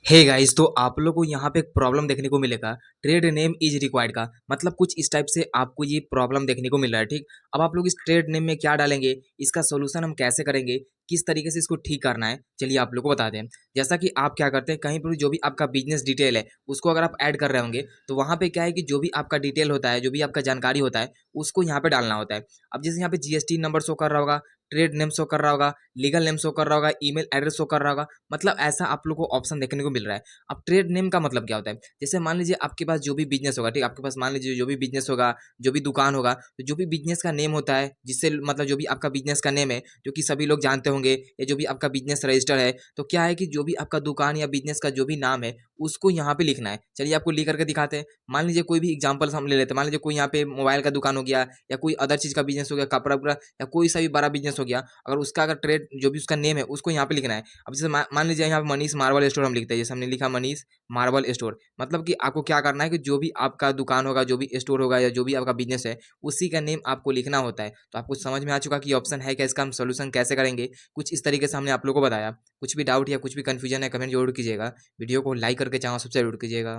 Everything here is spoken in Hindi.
हे गाइस, तो आप लोग को यहाँ पे एक प्रॉब्लम देखने को मिलेगा। ट्रेड नेम इज रिक्वायर्ड का मतलब कुछ इस टाइप से आपको ये प्रॉब्लम देखने को मिल रहा है। ठीक, अब आप लोग इस ट्रेड नेम में क्या डालेंगे, इसका सोल्यूशन हम कैसे करेंगे, किस तरीके से इसको ठीक करना है, चलिए आप लोग को बता दें। जैसा कि आप क्या करते हैं, कहीं पर भी जो भी आपका बिजनेस डिटेल है उसको अगर आप ऐड कर रहे होंगे तो वहाँ पे क्या है कि जो भी आपका डिटेल होता है, जो भी आपका जानकारी होता है, उसको यहाँ पे डालना होता है। अब जैसे यहाँ पे जीएसटी नंबर शो कर रहा होगा, ट्रेड नेम शो कर रहा होगा, लीगल नेम शो कर रहा होगा, ईमेल एड्रेस शो कर रहा होगा, मतलब ऐसा आप लोग को ऑप्शन देखने को मिल रहा है। अब ट्रेड नेम का मतलब क्या होता है, जैसे मान लीजिए आपके पास जो भी बिजनेस होगा, ठीक, आपके पास मान लीजिए जो भी बिजनेस होगा, जो भी दुकान होगा, तो जो भी बिजनेस का नेम होता है, जिससे मतलब जो भी आपका बिजनेस का नेम है, जो कि सभी लोग जानते होंगे, या जो भी आपका बिजनेस रजिस्टर है, तो क्या है कि जो भी आपका दुकान या बिजनेस का जो भी नाम है उसको यहाँ पे लिखना है। चलिए आपको लिख करके दिखाते हैं। मान लीजिए कोई भी एग्जाम्पल हम ले लेते हैं, मान लीजिए कोई यहाँ पे मोबाइल का दुकान हो गया, या कोई अदर चीज का बिजनेस हो गया, कपड़ा उपड़ा, या कोई सा भी बड़ा बिजनेस हो गया, अगर उसका अगर ट्रेड जो भी उसका नेम है उसको यहाँ पे लिखना है। अब जैसे मान लीजिए यहाँ पे मनीष मार्बल स्टोर हम लिखते हैं, जैसे हमने लिखा मनीष मार्बल स्टोर, मतलब कि आपको क्या करना है कि जो भी आपका दुकान होगा, जो भी स्टोर होगा, या जो भी आपका बिजनेस है, उसी का नेम आपको लिखना होता है। तो आपको समझ में आ चुका कि ऑप्शन है क्या, इसका हम सोल्यूशन कैसे करेंगे। कुछ इस तरीके से हमने आप लोगों को बताया। कुछ भी डाउट या कुछ भी कंफ्यूजन है, कमेंट जरूर कीजिएगा। वीडियो को लाइक करके चैनल सब्सक्राइब जरूर कीजिएगा।